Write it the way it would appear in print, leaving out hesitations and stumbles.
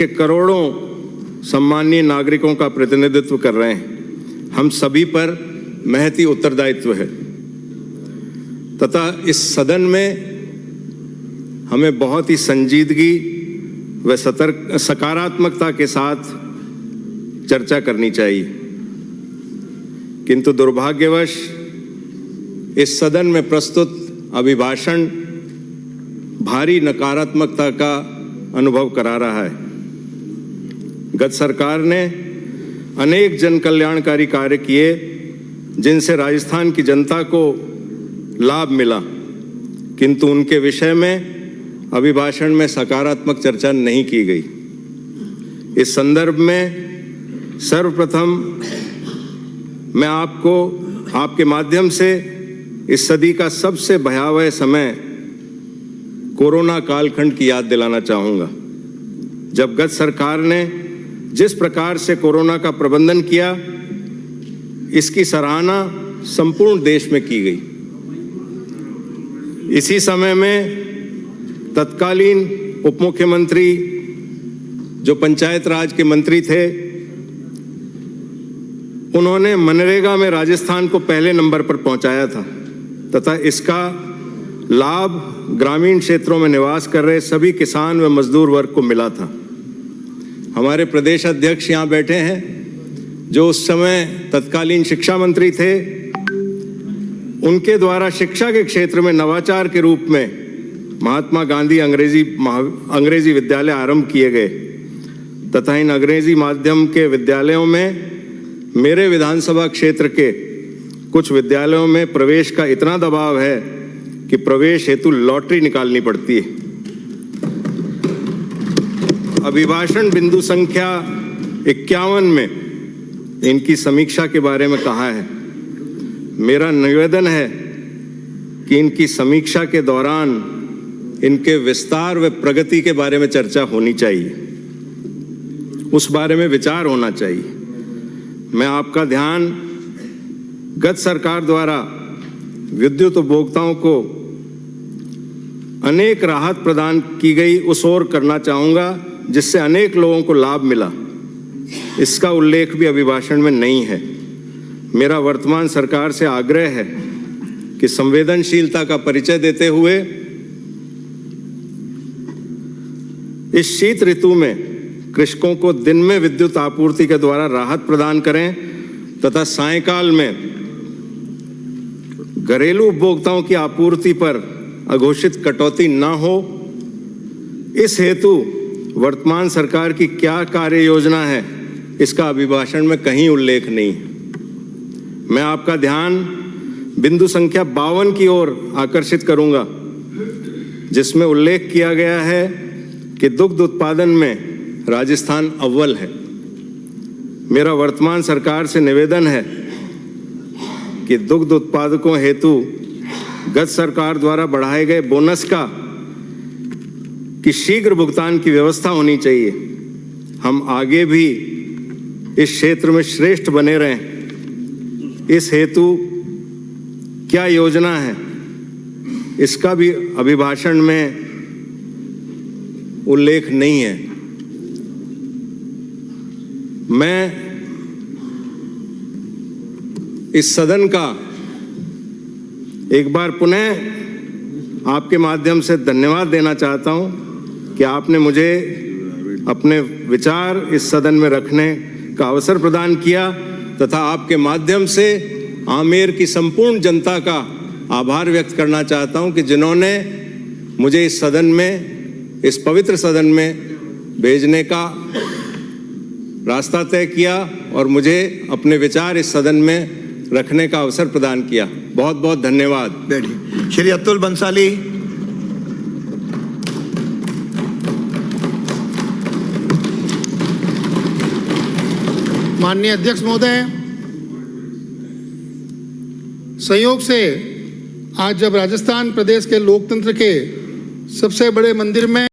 के करोड़ों सम्मानीय नागरिकों का प्रतिनिधित्व कर रहे हैं। हम सभी पर महती उत्तरदायित्व है तथा इस सदन में हमें बहुत ही संजीदगी व सकारात्मकता के साथ चर्चा करनी चाहिए, किंतु दुर्भाग्यवश इस सदन में प्रस्तुत अभिभाषण भारी नकारात्मकता का अनुभव करा रहा है। गत सरकार ने अनेक जन कल्याणकारी कार्य किए जिनसे राजस्थान की जनता को लाभ मिला, किंतु उनके विषय में अभिभाषण में सकारात्मक चर्चा नहीं की गई। इस संदर्भ में सर्वप्रथम मैं आपको आपके माध्यम से इस सदी का सबसे भयावह समय कोरोना कालखंड की याद दिलाना चाहूँगा, जब गत सरकार ने जिस प्रकार से कोरोना का प्रबंधन किया, इसकी सराहना संपूर्ण देश में की गई। इसी समय में तत्कालीन उप मुख्यमंत्री जो पंचायत राज के मंत्री थे, उन्होंने मनरेगा में राजस्थान को पहले नंबर पर पहुंचाया था तथा इसका लाभ ग्रामीण क्षेत्रों में निवास कर रहे सभी किसान व मजदूर वर्ग को मिला था। हमारे प्रदेश अध्यक्ष यहाँ बैठे हैं जो उस समय तत्कालीन शिक्षा मंत्री थे। उनके द्वारा शिक्षा के क्षेत्र में नवाचार के रूप में महात्मा गांधी अंग्रेजी विद्यालय आरंभ किए गए तथा इन अंग्रेजी माध्यम के विद्यालयों में मेरे विधानसभा क्षेत्र के कुछ विद्यालयों में प्रवेश का इतना दबाव है कि प्रवेश हेतु लॉटरी निकालनी पड़ती है। अभिभाषण बिंदु संख्या 51 में इनकी समीक्षा के बारे में कहा है। मेरा निवेदन है कि इनकी समीक्षा के दौरान इनके विस्तार व प्रगति के बारे में चर्चा होनी चाहिए, उस बारे में विचार होना चाहिए। मैं आपका ध्यान गत सरकार द्वारा विद्युत उपभोक्ताओं को अनेक राहत प्रदान की गई उस ओर करना चाहूँगा जिससे अनेक लोगों को लाभ मिला। इसका उल्लेख भी अभिभाषण में नहीं है। मेरा वर्तमान सरकार से आग्रह है कि संवेदनशीलता का परिचय देते हुए इस शीत ऋतु में कृषकों को दिन में विद्युत आपूर्ति के द्वारा राहत प्रदान करें तथा सायंकाल में घरेलू उपभोक्ताओं की आपूर्ति पर अघोषित कटौती न हो। इस हेतु वर्तमान सरकार की क्या कार्य योजना है, इसका अभिभाषण में कहीं उल्लेख नहीं। मैं आपका ध्यान बिंदु संख्या 52 की ओर आकर्षित करूंगा, जिसमें उल्लेख किया गया है कि दुग्ध उत्पादन में राजस्थान अव्वल है। मेरा वर्तमान सरकार से निवेदन है कि दुग्ध उत्पादकों हेतु गत सरकार द्वारा बढ़ाए गए बोनस का कि शीघ्र भुगतान की व्यवस्था होनी चाहिए। हम आगे भी इस क्षेत्र में श्रेष्ठ बने रहें, इस हेतु क्या योजना है, इसका भी अभिभाषण में उल्लेख नहीं है। मैं इस सदन का एक बार पुनः आपके माध्यम से धन्यवाद देना चाहता हूं कि आपने मुझे अपने विचार इस सदन में रखने का अवसर प्रदान किया तथा आपके माध्यम से आमेर की संपूर्ण जनता का आभार व्यक्त करना चाहता हूं कि जिन्होंने मुझे इस सदन में, इस पवित्र सदन में भेजने का रास्ता तय किया और मुझे अपने विचार इस सदन में रखने का अवसर प्रदान किया। बहुत बहुत धन्यवाद। बैठिए। श्री अतुल बंसाली। माननीय अध्यक्ष महोदय, संयोग से आज जब राजस्थान प्रदेश के लोकतंत्र के सबसे बड़े मंदिर में